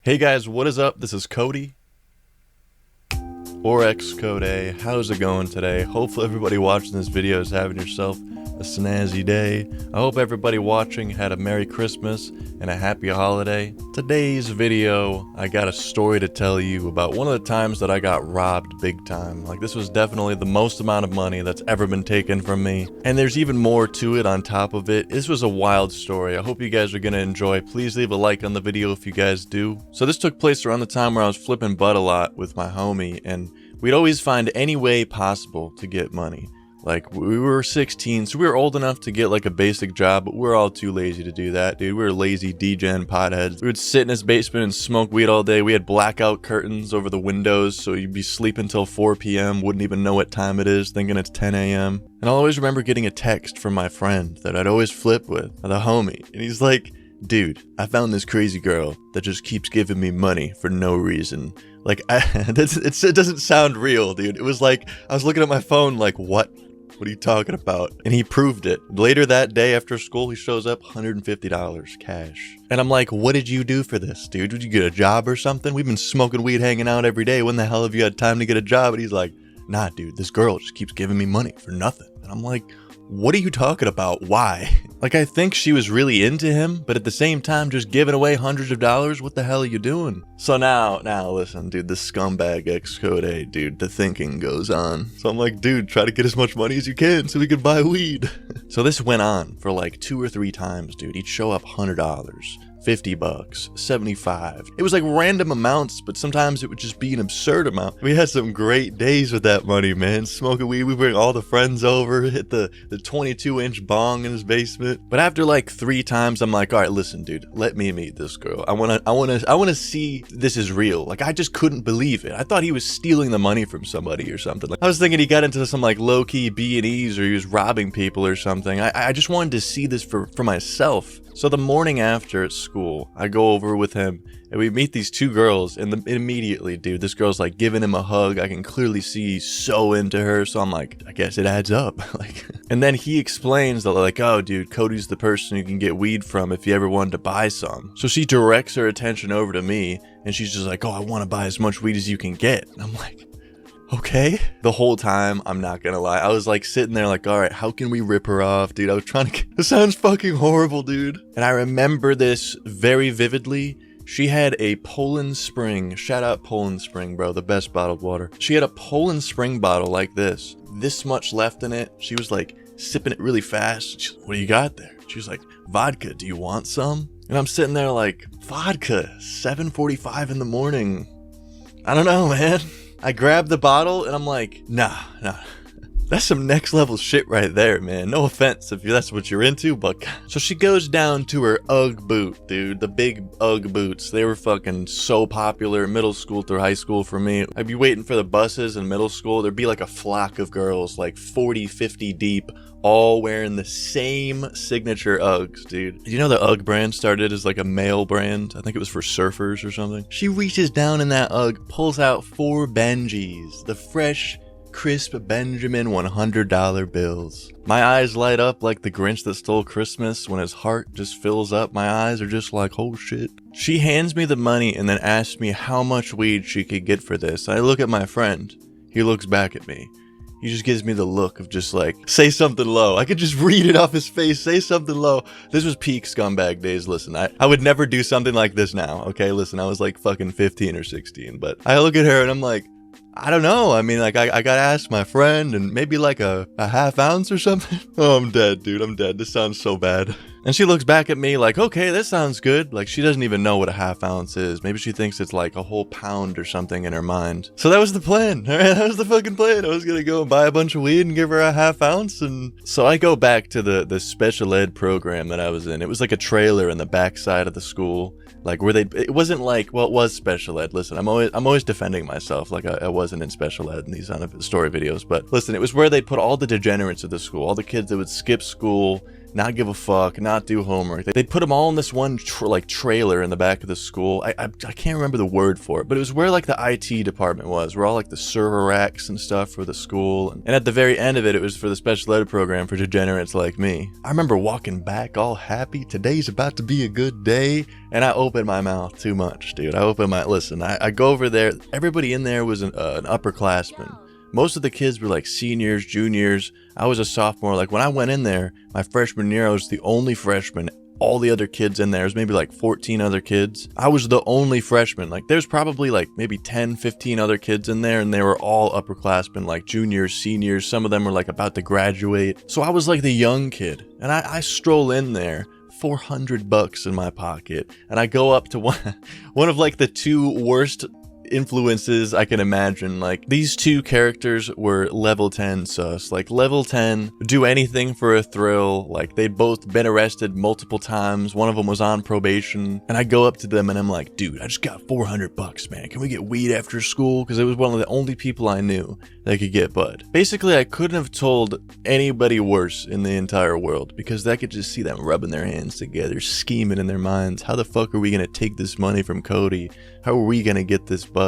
Hey guys, what is up? This is Cody, or xCodeh. How's it going today? Hopefully everybody watching this video is having yourself a snazzy day. I hope everybody watching had a Merry Christmas and a Happy Holiday. Today's video, I got a story to tell you about one of the times that I got robbed big time. Like, this was definitely the most amount of money that's ever been taken from me. And there's even more to it on top of it. This was a wild story. I hope you guys are gonna enjoy. Please leave a like on the video if you guys do. So this took place around the time where I was flipping butt a lot with my homie, and we'd always find any way possible to get money. Like, we were 16, so we were old enough to get like a basic job, but we were all too lazy to do that, dude. We were lazy degen potheads. We would sit in his basement and smoke weed all day. We had blackout curtains over the windows, so you'd be sleeping till 4 p.m., wouldn't even know what time it is, thinking it's 10 a.m. And I'll always remember getting a text from my friend that I'd always flip with, the homie, and he's like, "Dude, I found this crazy girl that just keeps giving me money for no reason." Like, it doesn't sound real, dude. It was like, I was looking at my phone like, what? What are you talking about? And he proved it. Later that day after school, he shows up, $150 cash. And I'm like, what did you do for this, dude? Did you get a job or something? We've been smoking weed, hanging out every day. When the hell have you had time to get a job? And he's like, nah, dude, this girl just keeps giving me money for nothing. And I'm like, what are you talking about? Why? Like, I think she was really into him, but at the same time, just giving away hundreds of dollars. What the hell are you doing? So now listen, dude, this scumbag xCodeh, dude, the thinking goes on. So I'm like, dude, try to get as much money as you can so we can buy weed. So this went on for like 2 or 3 times, dude. He'd show up $100. $50, 75. It was like random amounts, but sometimes it would just be an absurd amount. We had some great days with that money, man. Smoking weed, we bring all the friends over, hit the 22-inch bong in his basement. But after like 3 times, I'm like, all right, listen, dude, let me meet this girl. I wanna see this is real. Like, I just couldn't believe it. I thought he was stealing the money from somebody or something. Like, I was thinking he got into some like low-key B&Es or he was robbing people or something. I just wanted to see this for myself. So the morning after at school, I go over with him and we meet these 2 girls, and immediately, dude, this girl's like giving him a hug. I can clearly see he's so into her. So I'm like, I guess it adds up. Like, and then he explains that, like, oh, dude, Cody's the person you can get weed from if you ever wanted to buy some. So she directs her attention over to me, and she's just like, oh, I want to buy as much weed as you can get. And I'm like, okay. The whole time, I'm not gonna lie, I was like sitting there like, all right, how can we rip her off, dude? I was trying to, this sounds fucking horrible, dude. And I remember this very vividly. She had a Poland Spring, shout out Poland Spring, bro, the best bottled water. She had a Poland Spring bottle like this much left in it. She was like sipping it really fast. She's like, what do you got there? She was like, vodka, do you want some? And I'm sitting there like, vodka, 7:45 in the morning. I don't know, man. I grabbed the bottle and I'm like, nah. That's some next level shit right there, man. No offense if that's what you're into, but... So she goes down to her Ugg boot, dude. The big Ugg boots. They were fucking so popular in middle school through high school for me. I'd be waiting for the buses in middle school. There'd be like a flock of girls, like 40, 50 deep, all wearing the same signature Uggs, dude. You know the Ugg brand started as like a male brand? I think it was for surfers or something. She reaches down in that Ugg, pulls out 4 Benjis, the fresh, crisp Benjamin $100 bills. My eyes light up like the Grinch that stole Christmas when his heart just fills up. My eyes are just like, oh shit. She hands me the money and then asks me how much weed she could get for this. I look at my friend. He looks back at me. He just gives me the look of just like, say something low. I could just read it off his face. Say something low. This was peak scumbag days. Listen, I would never do something like this now. Okay, listen, I was like fucking 15 or 16. But I look at her and I'm like, I don't know. I mean, like, I gotta ask my friend, and maybe like a half ounce or something. Oh, I'm dead, dude. I'm dead. This sounds so bad. And she looks back at me like, okay, this sounds good. Like, she doesn't even know what a half ounce is. Maybe she thinks it's like a whole pound or something in her mind. So that was the plan. All right, that was the fucking plan. I was gonna go and buy a bunch of weed and give her a half ounce. And so I go back to the special ed program that I was in. It was like a trailer in the backside of the school. Like, where it wasn't like, well, it was special ed. Listen, I'm always defending myself like I wasn't in special ed in these story videos. But listen, it was where they'd put all the degenerates of the school, all the kids that would skip school not give a fuck, not do homework. They'd put them all in this one trailer in the back of the school. I can't remember the word for it, but it was where like the IT department was, where all like the server racks and stuff for the school. And at the very end of it, it was for the special ed program for degenerates like me. I remember walking back all happy. Today's about to be a good day. And I opened my mouth too much, dude. Listen, I go over there. Everybody in there was an upperclassman. Most of the kids were like seniors, juniors. I was a sophomore. Like when I went in there, my freshman year, I was the only freshman. All the other kids in there, was maybe like 14 other kids. I was the only freshman. Like there's probably like maybe 10, 15 other kids in there, and they were all upperclassmen, like juniors, seniors. Some of them were like about to graduate. So I was like the young kid, and I stroll in there, $400 in my pocket, and I go up to one of like the two worst influences I can imagine. Like these two characters were level 10 sus, like level 10 do anything for a thrill. Like they'd both been arrested multiple times. One of them was on probation, and I go up to them and I'm like, dude, I just got $400, man. Can we get weed after school? Because it was one of the only people I knew that could get bud. Basically, I couldn't have told anybody worse in the entire world, because I could just see them rubbing their hands together, scheming in their minds. How the fuck are we gonna take this money from Cody? How are we gonna get this bud?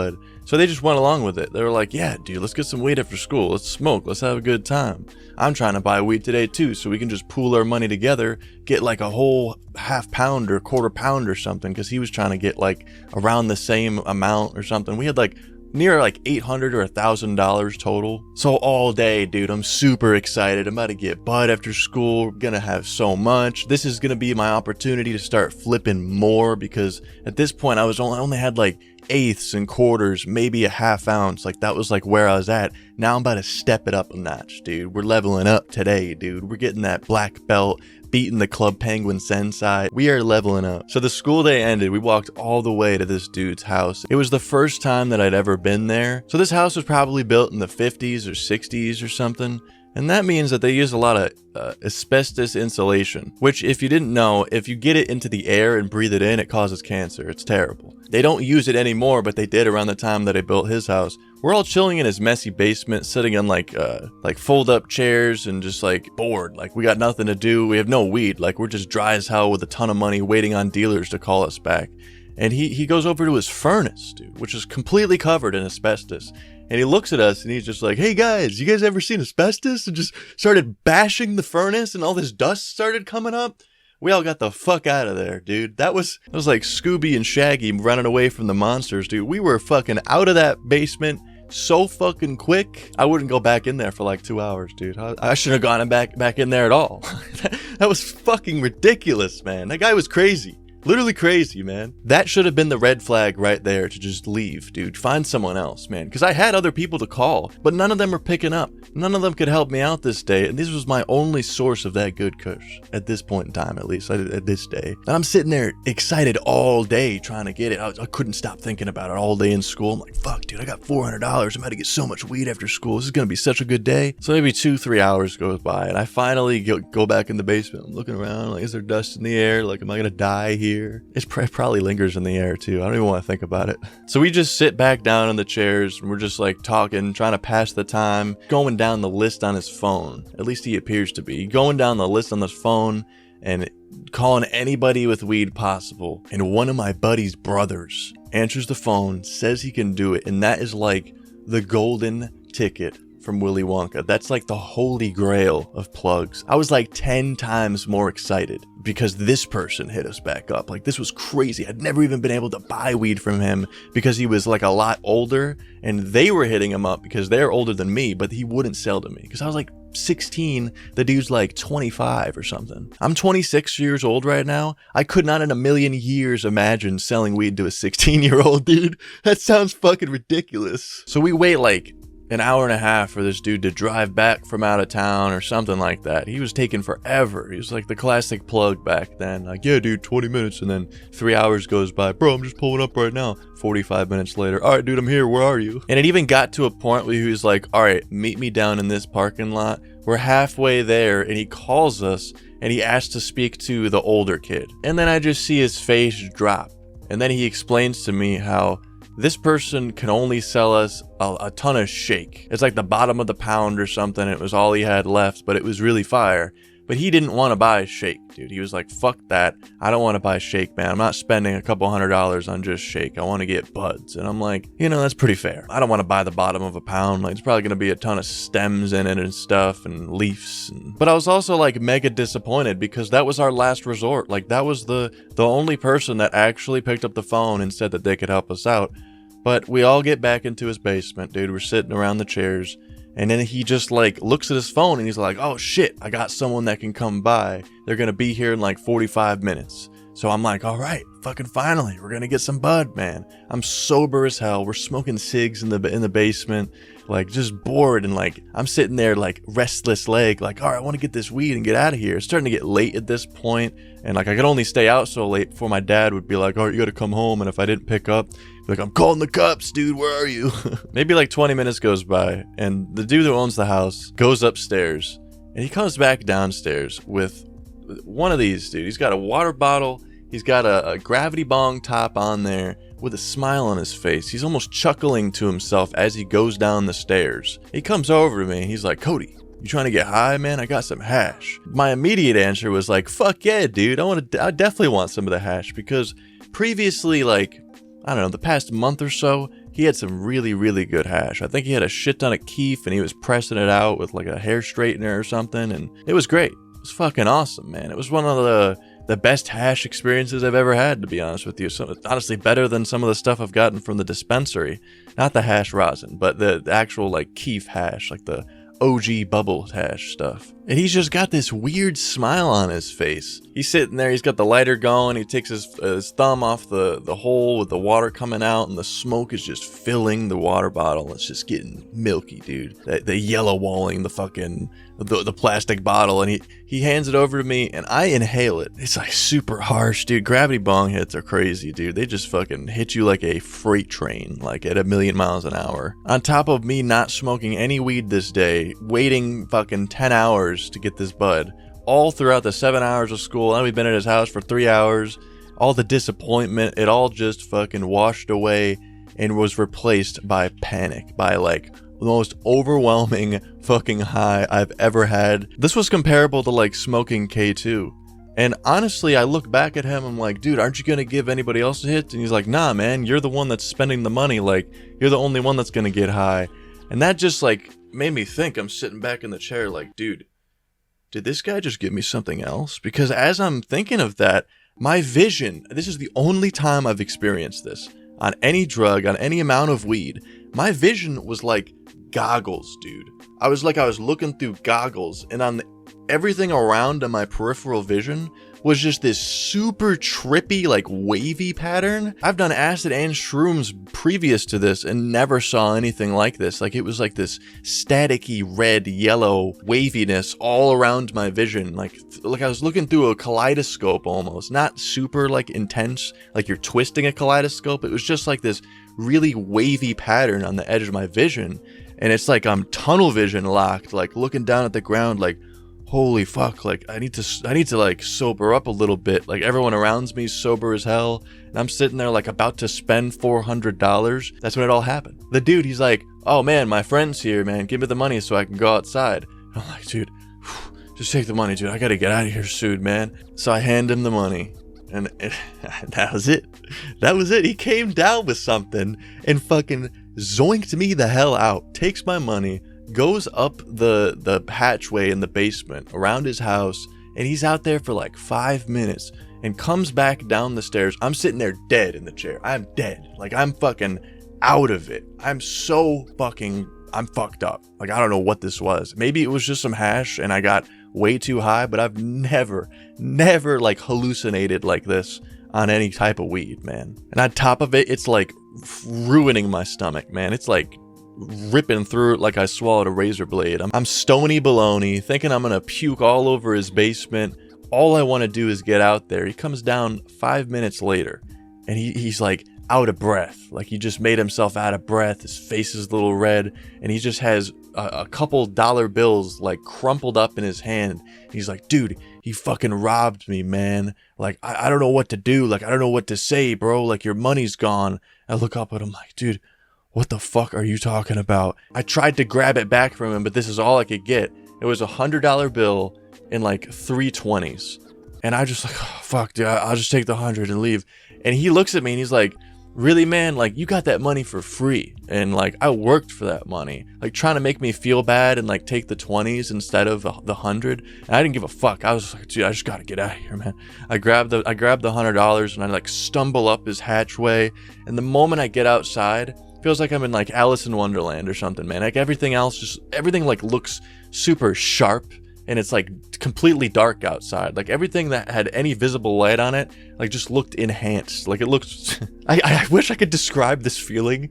So they just went along with it. They were like, yeah, dude, let's get some weed after school. Let's smoke. Let's have a good time. I'm trying to buy weed today too, so we can just pool our money together, get like a whole half pound or quarter pound or something, because he was trying to get like around the same amount or something. We had like near like $800 or $1,000 total. So all day, dude, I'm super excited. I'm about to get bud after school. We're gonna have so much. This is gonna be my opportunity to start flipping more, because at this point I only had like eighths and quarters, maybe a half ounce. Like that was like where I was at. Now I'm about to step it up a notch, dude. We're leveling up today, dude. We're getting that black belt, beating the Club Penguin Sensei. We are leveling up. So the school day ended. We walked all the way to this dude's house. It was the first time that I'd ever been there. So this house was probably built in the 50s or 60s or something. And that means that they use a lot of asbestos insulation, which, if you didn't know, if you get it into the air and breathe it in, it causes cancer. It's terrible. They don't use it anymore, but they did around the time that I built his house. We're all chilling in his messy basement, sitting on like fold-up chairs and just like bored. Like we got nothing to do. We have no weed. Like we're just dry as hell with a ton of money, waiting on dealers to call us back. And he goes over to his furnace, dude, which is completely covered in asbestos. And he looks at us and he's just like, hey guys, you guys ever seen asbestos? And just started bashing the furnace and all this dust started coming up. We all got the fuck out of there, dude. That was like Scooby and Shaggy running away from the monsters, dude. We were fucking out of that basement so fucking quick. I wouldn't go back in there for like 2 hours, dude. I shouldn't have gone back in there at all. That was fucking ridiculous, man. That guy was crazy. Literally crazy, man. That should have been the red flag right there to just leave, dude. Find someone else, man. Because I had other people to call, but none of them were picking up. None of them could help me out this day, and this was my only source of that good kush. At this point in time, at least, at this day. And I'm sitting there excited all day trying to get it. I couldn't stop thinking about it all day in school. I'm like, fuck, dude, I got $400. I'm about to get so much weed after school. This is going to be such a good day. So maybe 2-3 hours goes by, and I finally go back in the basement. I'm looking around, like, is there dust in the air? Like, am I going to die here? It probably lingers in the air too. I don't even want to think about it. So we just sit back down in the chairs and we're just like talking, trying to pass the time, going down the list on his phone. At least he appears to be going down the list on his phone and calling anybody with weed possible. And one of my buddy's brothers answers the phone, says he can do it. And that is like the golden ticket from Willy Wonka. That's like the holy grail of plugs. I was like 10 times more excited because this person hit us back up. Like this was crazy. I'd never even been able to buy weed from him because he was like a lot older, and they were hitting him up because they're older than me, but he wouldn't sell to me because I was like 16. The dude's like 25 or something. I'm 26 years old right now. I could not in a million years imagine selling weed to a 16-year-old dude. That sounds fucking ridiculous. So we wait like an hour and a half for this dude to drive back from out of town or something like that. He was taking forever. He was like the classic plug back then. Like, yeah, dude, 20 minutes. And then 3 hours goes by. Bro, I'm just pulling up right now. 45 minutes later. All right, dude, I'm here. Where are you? And it even got to a point where he was like, all right, meet me down in this parking lot. We're halfway there. And he calls us and he asks to speak to the older kid. And then I just see his face drop. And then he explains to me how this person can only sell us a ton of shake. It's like the bottom of the pound or something. It was all he had left, but it was really fire. But he didn't want to buy shake, dude. He was like, fuck that. I don't want to buy shake, man. I'm not spending a couple $100 on just shake. I want to get buds. And I'm like, you know, that's pretty fair. I don't want to buy the bottom of a pound. Like, it's probably going to be a ton of stems in it and stuff and leaves. But I was also like mega disappointed because that was our last resort. Like, that was the only person that actually picked up the phone and said that they could help us out. But we all get back into his basement, dude. We're sitting around the chairs. And then he just like looks at his phone and he's like, oh shit, I got someone that can come by. They're going to be here in like 45 minutes. So I'm like, all right, fucking finally, we're going to get some bud, man. I'm sober as hell. We're smoking cigs in the basement, like just bored. And like, I'm sitting there like restless leg, like, all right, I want to get this weed and get out of here. It's starting to get late at this point. And like, I could only stay out so late before my dad would be like, oh, you got to come home. And if I didn't pick up, like, I'm calling the cops, dude, where are you? Maybe like 20 minutes goes by and the dude who owns the house goes upstairs and he comes back downstairs with one of these, dude. He's got a water bottle. He's got a gravity bong top on there with a smile on his face. He's almost chuckling to himself as he goes down the stairs. He comes over to me. He's like, Cody, you trying to get high, man? I got some hash. My immediate answer was like, fuck yeah, dude. I definitely want some of the hash because previously, like, I don't know, the past month or so, he had some really, really good hash. I think he had a shit ton of keef and he was pressing it out with like a hair straightener or something. And it was great. It was fucking awesome, man. It was one of the best hash experiences I've ever had, to be honest with you. So honestly, better than some of the stuff I've gotten from the dispensary. Not the hash rosin, but the actual like keef hash, like the OG bubble hash stuff. And he's just got this weird smile on his face. He's sitting there, he's got the lighter going, he takes his thumb off the hole with the water coming out, and the smoke is just filling the water bottle. It's just getting milky, dude. The yellow walling the fucking the plastic bottle, and he hands it over to me, and I inhale it. It's like super harsh, dude. Gravity bong hits are crazy, dude. They just fucking hit you like a freight train, like at 1,000,000 miles an hour. On top of me not smoking any weed this day, waiting fucking 10 hours to get this bud, all throughout the 7 hours of school, and we've been at his house for 3 hours, all the disappointment, it all just fucking washed away and was replaced by panic, by like the most overwhelming fucking high I've ever had. This was comparable to like smoking K2. And honestly, I look back at him, I'm like, dude, aren't you gonna give anybody else a hit? And he's like, nah, man, you're the one that's spending the money. Like, you're the only one that's gonna get high. And that just like made me think. I'm sitting back in the chair like, dude, did this guy just give me something else? Because as I'm thinking of that, my vision, this is the only time I've experienced this on any drug, on any amount of weed. My vision was like goggles, dude. I was looking through goggles, and on everything around in my peripheral vision was just this super trippy, like wavy pattern. I've done acid and shrooms previous to this and never saw anything like this. Like, it was like this staticky red, yellow waviness all around my vision. Like I was looking through a kaleidoscope almost. Not super like intense, like you're twisting a kaleidoscope. It was just like this really wavy pattern on the edge of my vision. And it's like I'm tunnel vision locked, like looking down at the ground like, holy fuck, like I need to like sober up a little bit. Like everyone around me is sober as hell, and I'm sitting there like about to spend $400. That's when it all happened. The dude, he's like, oh man, my friend's here, man, give me the money so I can go outside. I'm like, dude, just take the money, dude, I gotta get out of here soon, man. So I hand him the money, and that was it. That was it. He came down with something and fucking zoinked me the hell out, takes my money, goes up the hatchway in the basement around his house, and he's out there for like 5 minutes and comes back down the stairs. I'm sitting there dead in the chair. I'm dead. Like, I'm fucking out of it. I'm fucked up. Like, I don't know what this was. Maybe it was just some hash and I got way too high, but I've never like hallucinated like this on any type of weed, man. And on top of it, it's like ruining my stomach, man. It's like ripping through it like I swallowed a razor blade. I'm stony baloney, thinking I'm gonna puke all over his basement. All I want to do is get out there. He comes down 5 minutes later, and he's like out of breath. Like he just made himself out of breath. His face is a little red, and he just has a couple dollar bills like crumpled up in his hand. He's like, dude, he fucking robbed me, man. Like, I don't know what to do. Like, I don't know what to say, bro. Like, your money's gone. I look up at him like, dude, what the fuck are you talking about? I tried to grab it back from him, but this is all I could get. It was $100 bill and like 320s. And I just like, oh, fuck, dude, I'll just take the 100 and leave. And he looks at me and he's like, really, man? Like, you got that money for free. And like, I worked for that money. Like, trying to make me feel bad and like take the 20s instead of the 100. And I didn't give a fuck. I was like, dude, I just gotta get out of here, man. I grabbed the $100 and I like stumble up his hatchway. And the moment I get outside, feels like I'm in like Alice in Wonderland or something, man. Like everything like looks super sharp. And it's like completely dark outside. Like everything that had any visible light on it, like just looked enhanced. Like it looked, I wish I could describe this feeling.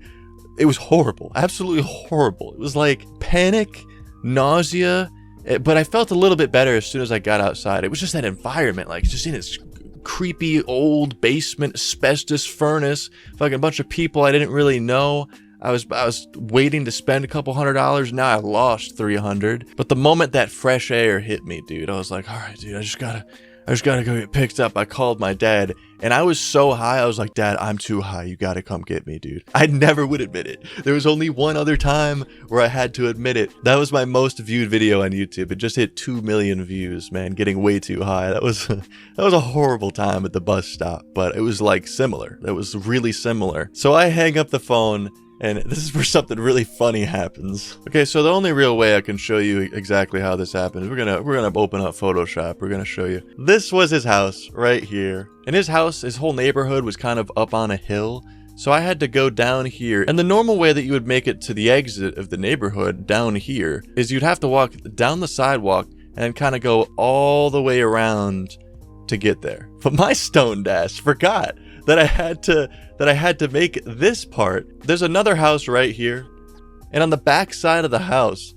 It was horrible, absolutely horrible. It was like panic, nausea, but I felt a little bit better as soon as I got outside. It was just that environment, like just in its creepy old basement, asbestos furnace, fucking bunch of people I didn't really know. I was waiting to spend a couple $100. Now I lost 300. But the moment that fresh air hit me, dude, I was like, all right, dude, I just gotta go get picked up. I called my dad and I was so high. I was like, Dad, I'm too high. You gotta come get me, dude. I never would admit it. There was only one other time where I had to admit it. That was my most viewed video on YouTube. It just hit 2 million views, man, getting way too high. That was a horrible time at the bus stop, but it was like similar. That was really similar. So I hang up the phone. And this is where something really funny happens. Okay, so the only real way I can show you exactly how this happens, we're gonna open up Photoshop. We're gonna show you. This was his house right here. And his house, his whole neighborhood was kind of up on a hill. So I had to go down here. And the normal way that you would make it to the exit of the neighborhood down here is you'd have to walk down the sidewalk and kind of go all the way around to get there. But my stoned ass forgot that I had to make this part. There's another house right here, and on the back side of the house,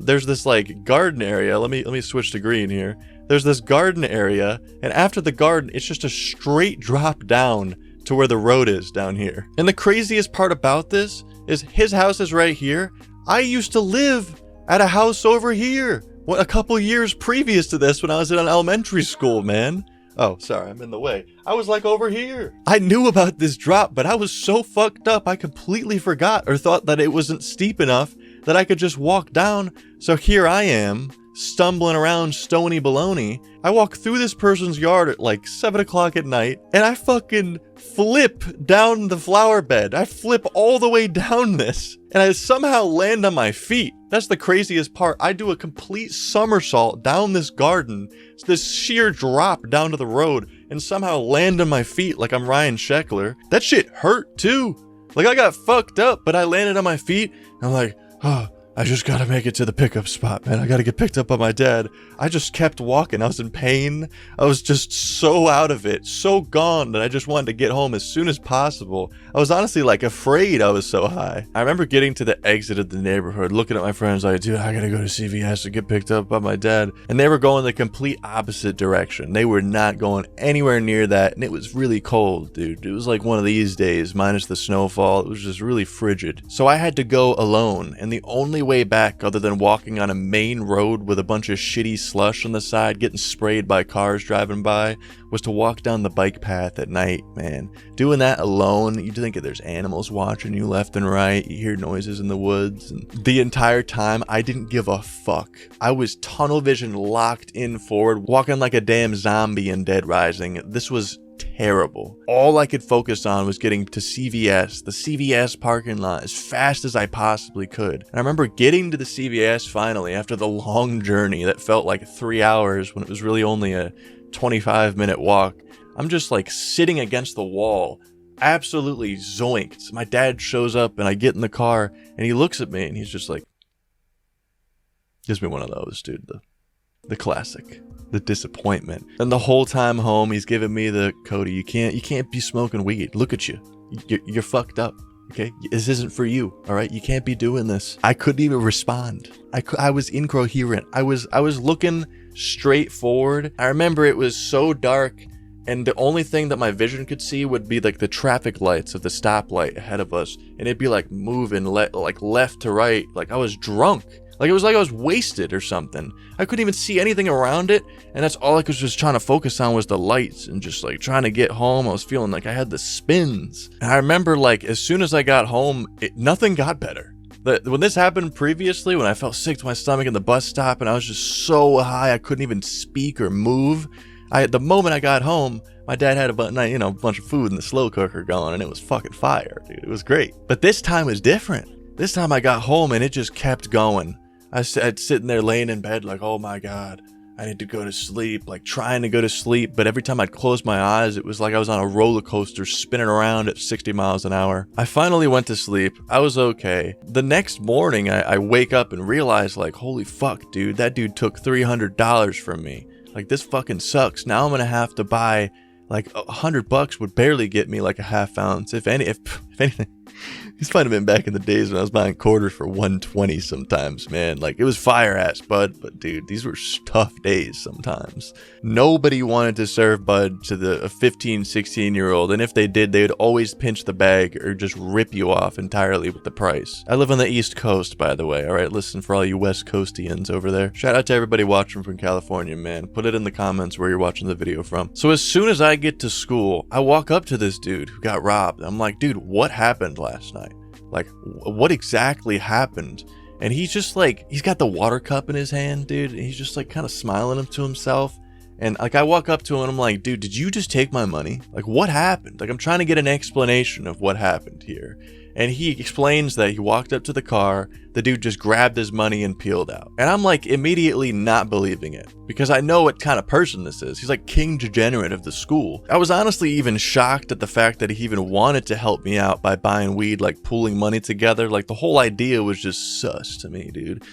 there's this like garden area. Let me switch to green here. There's this garden area, and after the garden, it's just a straight drop down to where the road is down here. And the craziest part about this is his house is right here. I used to live at a house over here a couple years previous to this when I was in elementary school, man. Oh, sorry, I'm in the way. I was like over here. I knew about this drop, but I was so fucked up, I completely forgot or thought that it wasn't steep enough that I could just walk down. So here I am, stumbling around stony baloney. I walk through this person's yard at like 7 o'clock at night, and I fucking flip down the flower bed. I flip all the way down this, and I somehow land on my feet. That's the craziest part. I do a complete somersault down this garden, this sheer drop down to the road, and somehow land on my feet like I'm Ryan Sheckler. That shit hurt too. Like I got fucked up, but I landed on my feet. And I'm like, oh, I just gotta make it to the pickup spot, man. I gotta get picked up by my dad. I just kept walking. I was in pain. I was just so out of it, so gone that I just wanted to get home as soon as possible. I was honestly like afraid I was so high. I remember getting to the exit of the neighborhood, looking at my friends like, dude, I gotta go to CVS to get picked up by my dad. And they were going the complete opposite direction. They were not going anywhere near that. And it was really cold, dude. It was like one of these days, minus the snowfall. It was just really frigid. So I had to go alone. And the only way back, other than walking on a main road with a bunch of shitty slush on the side getting sprayed by cars driving by, was to walk down the bike path at night, man. Doing that alone, you think there's animals watching you left and right, you hear noises in the woods, and the entire time I didn't give a fuck. I was tunnel vision locked in forward, walking like a damn zombie in Dead Rising. This was terrible. All I could focus on was getting to CVS, the CVS parking lot, as fast as I possibly could. And I remember getting to the CVS finally after the long journey that felt like 3 hours when it was really only a 25-minute walk. I'm just like sitting against the wall, absolutely zoinked. My dad shows up and I get in the car and he looks at me and he's just like, gives me one of those, dude. The classic. The disappointment. And the whole time home, he's giving me the, Cody, you can't be smoking weed. Look at you. You're fucked up. Okay? This isn't for you. All right? You can't be doing this. I couldn't even respond. I was incoherent. I was looking straight forward. I remember it was so dark, and the only thing that my vision could see would be like the traffic lights of the stoplight ahead of us, and it'd be like moving like left to right. Like I was drunk. Like it was like I was wasted or something. I couldn't even see anything around it, and that's all I was just trying to focus on was the lights and just like trying to get home. I was feeling like I had the spins. And I remember like as soon as I got home, nothing got better. When this happened previously, when I felt sick to my stomach in the bus stop and I was just so high I couldn't even speak or move, the moment I got home, my dad had a bunch of food in the slow cooker going, and it was fucking fire, dude. It was great. But this time was different. This time I got home and it just kept going. I'd sitting there laying in bed like, oh my God, I need to go to sleep, like trying to go to sleep. But every time I'd close my eyes, it was like I was on a roller coaster spinning around at 60 miles an hour. I finally went to sleep. I was okay. The next morning, I wake up and realize like, holy fuck, dude, that dude took $300 from me. Like, this fucking sucks. Now I'm gonna have to buy like $100 would barely get me like a half ounce, if anything. These might have been back in the days when I was buying quarters for $1.20 sometimes, man. Like, it was fire ass Bud, but dude, these were tough days sometimes. Nobody wanted to serve Bud to a 15, 16-year-old, and if they did, they would always pinch the bag or just rip you off entirely with the price. I live on the East Coast, by the way, alright? Listen, for all you West Coastians over there. Shout out to everybody watching from California, man. Put it in the comments where you're watching the video from. So as soon as I get to school, I walk up to this dude who got robbed. I'm like, dude, what happened last night? Like, what exactly happened? And he's just like, he's got the water cup in his hand, dude, and he's just like kind of smiling to himself. And like, I walk up to him and I'm like, dude, did you just take my money? Like, what happened? Like, I'm trying to get an explanation of what happened here. And he explains that he walked up to the car, the dude just grabbed his money and peeled out. And I'm like immediately not believing it, because I know what kind of person this is. He's like king degenerate of the school. I was honestly even shocked at the fact that he even wanted to help me out by buying weed, like pooling money together. Like, the whole idea was just sus to me, dude.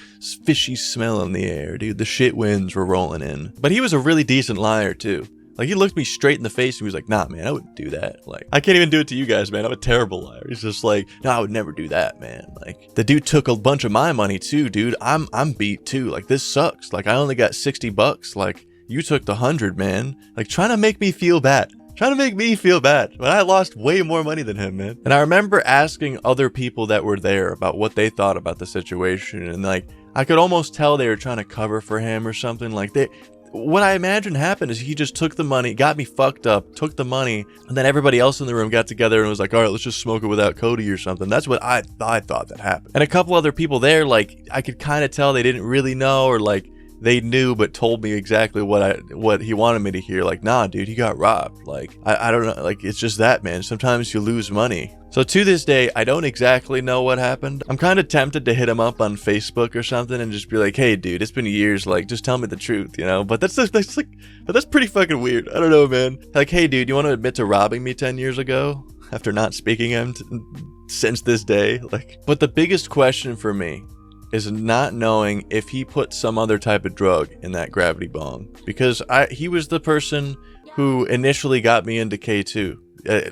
Fishy smell in the air, dude. The shit winds were rolling in. But he was a really decent liar too. Like, he looked me straight in the face and he was like, nah, man, I wouldn't do that. Like, I can't even do it to you guys, man. I'm a terrible liar. He's just like, no, I would never do that, man. Like, the dude took a bunch of my money too, dude. I'm beat too. Like, this sucks. Like, I only got $60. Like, you took the 100, man. Like, trying to make me feel bad. Trying to make me feel bad when I lost way more money than him, man. And I remember asking other people that were there about what they thought about the situation. And like, I could almost tell they were trying to cover for him or something. Like, what I imagine happened is he just took the money, got me fucked up, took the money, and then everybody else in the room got together and was like, all right, let's just smoke it without Cody or something. That's what I thought that happened. And a couple other people there, like, I could kind of tell they didn't really know, or like they knew but told me exactly what he wanted me to hear. Like, nah, dude, he got robbed. Like, I don't know. Like, it's just that, man. Sometimes you lose money. So to this day, I don't exactly know what happened. I'm kind of tempted to hit him up on Facebook or something and just be like, hey, dude, it's been years. Like, just tell me the truth, you know? But that's pretty fucking weird. I don't know, man. Like, hey, dude, you want to admit to robbing me 10 years ago after not speaking to him since this day? Like, but the biggest question for me is not knowing if he put some other type of drug in that gravity bong, because he was the person who initially got me into K2.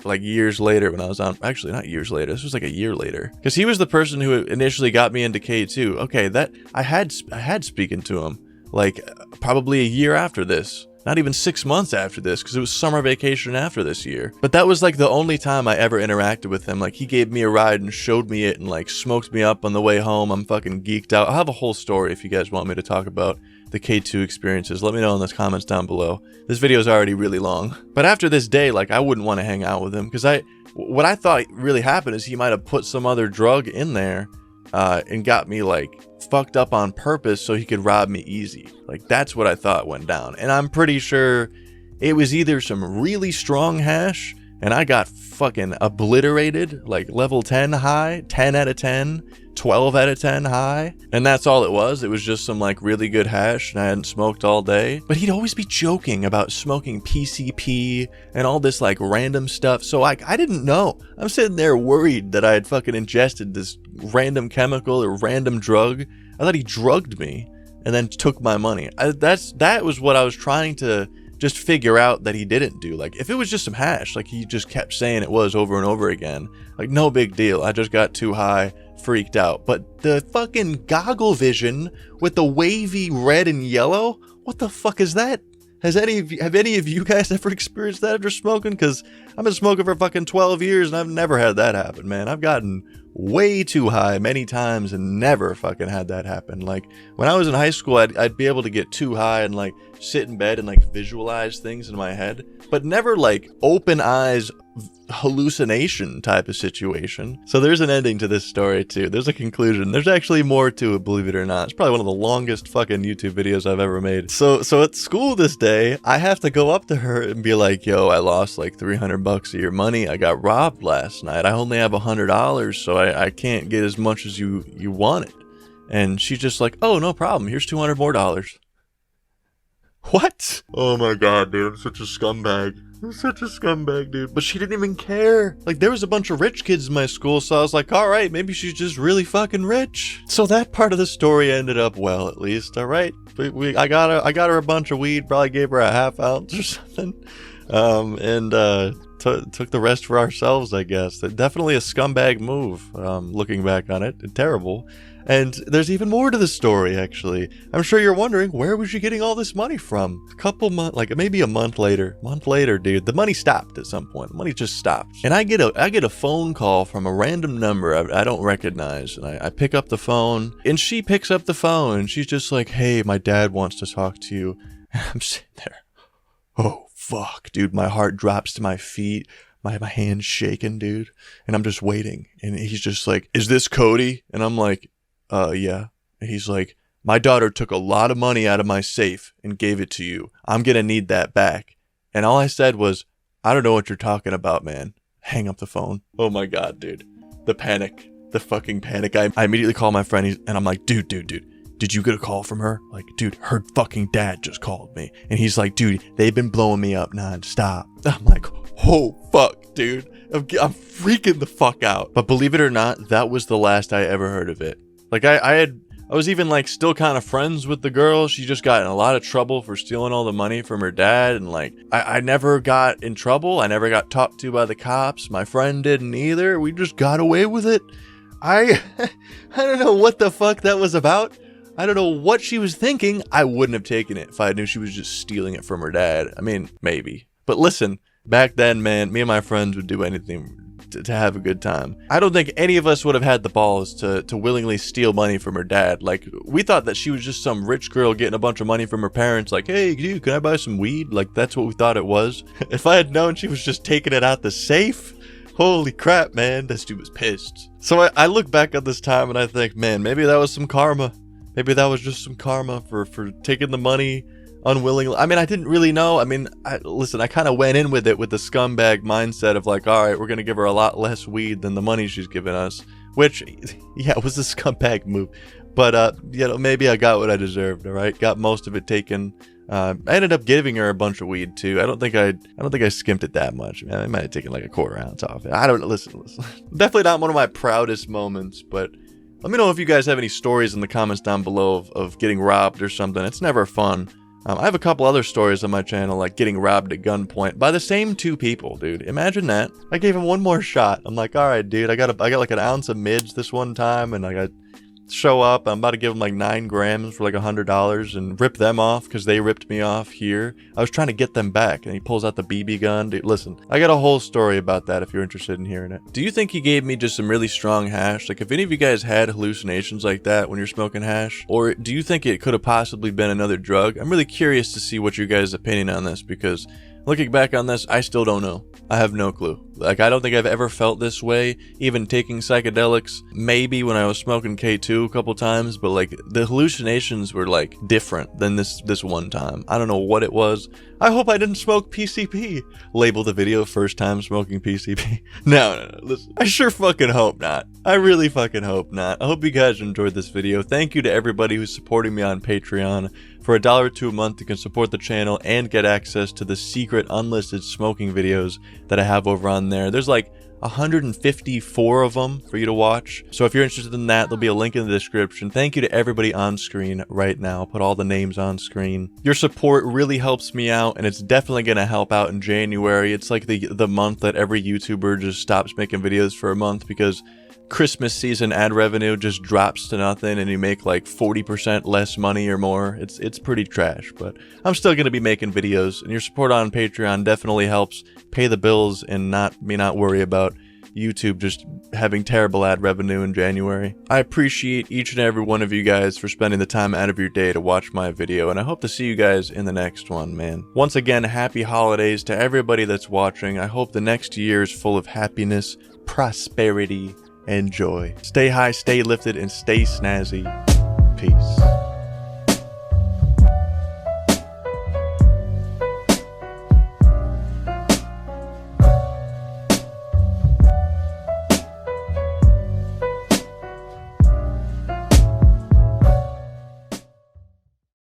Like years later when I was on, actually not years later, this was like a year later, because he was the person who initially got me into K2. Okay, that I had speaking to him like probably a year after this, not even 6 months after this, because it was summer vacation after this year. But that was like the only time I ever interacted with him. Like, he gave me a ride and showed me it and like smoked me up on the way home. I'm fucking geeked out. I'll have a whole story if you guys want me to talk about the K2 experiences. Let me know in the comments down below. This video is already really long. But after this day, like, I wouldn't want to hang out with him, because what I thought really happened is he might have put some other drug in there and got me like fucked up on purpose so he could rob me easy. Like, that's what I thought went down. And I'm pretty sure it was either some really strong hash and I got fucking obliterated, like level 10 high, 10 out of 10, 12 out of 10 high. And that's all it was. It was just some like really good hash and I hadn't smoked all day. But he'd always be joking about smoking PCP and all this like random stuff. So like, I didn't know. I'm sitting there worried that I had fucking ingested this random chemical or random drug. I thought he drugged me and then took my money. That was what I was trying to just figure out that he didn't do. Like, if it was just some hash, like he just kept saying it was over and over again, like, no big deal. I just got too high, freaked out. But the fucking goggle vision with the wavy red and yellow, what the fuck is that? Have any of you guys ever experienced that after smoking? Because I've been smoking for fucking 12 years and I've never had that happen, man. I've gotten way too high many times and never fucking had that happen. Like, when I was in high school, I'd be able to get too high and like sit in bed and like visualize things in my head, but never like open eyes, hallucination type of situation. So there's an ending to this story too. There's a conclusion. There's actually more to it, believe it or not. It's probably one of the longest fucking YouTube videos I've ever made. So at school this day, I have to go up to her and be like, yo, I lost like $300 of your money. I got robbed last night. I only have $100, so I can't get as much as you wanted. And she's just like, oh, no problem. Here's $200 more. What? Oh my god, dude. I'm such a scumbag. I'm such a scumbag, dude. But she didn't even care. Like, there was a bunch of rich kids in my school, so I was like, alright, maybe she's just really fucking rich. So that part of the story ended up well, at least, alright? I got her a bunch of weed, probably gave her a ½ ounce or something. Took the rest for ourselves, I guess. Definitely a scumbag move, looking back on it. Terrible. And there's even more to the story, actually. I'm sure you're wondering, where was she getting all this money from? A couple months, like maybe a month later, dude, the money stopped at some point. The money just stopped. And I get a phone call from a random number I don't recognize. And I pick up the phone, and she picks up the phone, and she's just like, hey, my dad wants to talk to you. And I'm sitting there. Oh, fuck, dude. My heart drops to my feet. My hand's shaking, dude. And I'm just waiting. And he's just like, is this Cody? And I'm like, yeah. And he's like, my daughter took a lot of money out of my safe and gave it to you. I'm gonna need that back. And all I said was, I don't know what you're talking about, man. Hang up the phone. Oh my god, dude. The panic. The fucking panic. I immediately call my friend and I'm like, dude. Did you get a call from her? Like, dude, her fucking dad just called me. And he's like, dude, they've been blowing me up non-stop. I'm like, oh, fuck, dude. I'm freaking the fuck out. But believe it or not, that was the last I ever heard of it. Like, I was even, like, still kind of friends with the girl. She just got in a lot of trouble for stealing all the money from her dad. And, like, I never got in trouble. I never got talked to by the cops. My friend didn't either. We just got away with it. I don't know what the fuck that was about. I don't know what she was thinking. I wouldn't have taken it if I knew she was just stealing it from her dad. I mean, maybe. But listen, back then, man, me and my friends would do anything to have a good time. I don't think any of us would have had the balls to willingly steal money from her dad. Like, we thought that she was just some rich girl getting a bunch of money from her parents. Like, hey, dude, can I buy some weed? Like, that's what we thought it was. If I had known she was just taking it out the safe, holy crap, man, this dude was pissed. So I look back at this time and I think, man, maybe that was some karma. Maybe that was just some karma for taking the money unwillingly. I mean, I didn't really know. I mean, listen, I kind of went in with it with the scumbag mindset of like, all right, we're going to give her a lot less weed than the money she's giving us, which, yeah, was a scumbag move. But, you know, maybe I got what I deserved, all right? Got most of it taken. I ended up giving her a bunch of weed, too. I don't think I skimped it that much. Man, I might have taken like a $1/4 ounce off it. I don't know. Listen. Definitely not one of my proudest moments, but let me know if you guys have any stories in the comments down below of getting robbed or something. It's never fun. I have a couple other stories on my channel, like getting robbed at gunpoint by the same two people, dude. Imagine that. I gave him one more shot. I'm like, all right, dude, I got like an ounce of mids this one time, and I got show up. I'm about to give him like 9 grams for like $100 and rip them off because they ripped me off here. I was trying to get them back, and he pulls out the BB gun. Dude, listen, I got a whole story about that if you're interested in hearing it. Do you think he gave me just some really strong hash? Like, if any of you guys had hallucinations like that when you're smoking hash, or do you think it could have possibly been another drug? I'm really curious to see what your guys' opinion on this, because looking back on this, I still don't know. I have no clue. Like, I don't think I've ever felt this way, even taking psychedelics. Maybe when I was smoking K2 a couple times, but like the hallucinations were like different than this one time. I don't know what it was. I hope I didn't smoke PCP. Label the video first time smoking PCP. No, listen. I sure fucking hope not. I really fucking hope not. I hope you guys enjoyed this video. Thank you to everybody who's supporting me on Patreon. For $1 or $2 a month, you can support the channel and get access to the secret unlisted smoking videos that I have over on there. There's like 154 of them for you to watch. So if you're interested in that, there'll be a link in the description. Thank you to everybody on screen right now. I'll put all the names on screen. Your support really helps me out, and it's definitely going to help out in January. It's like the month that every YouTuber just stops making videos for a month because Christmas season ad revenue just drops to nothing and you make like 40% less money or more. It's pretty trash, but I'm still going to be making videos, and your support on Patreon definitely helps pay the bills and not worry about YouTube just having terrible ad revenue in January. I appreciate each and every one of you guys for spending the time out of your day to watch my video, and I hope to see you guys in the next one, man. Once again, happy holidays to everybody that's watching. I hope the next year is full of happiness, prosperity, and joy. Stay high, stay lifted, and stay snazzy. Peace.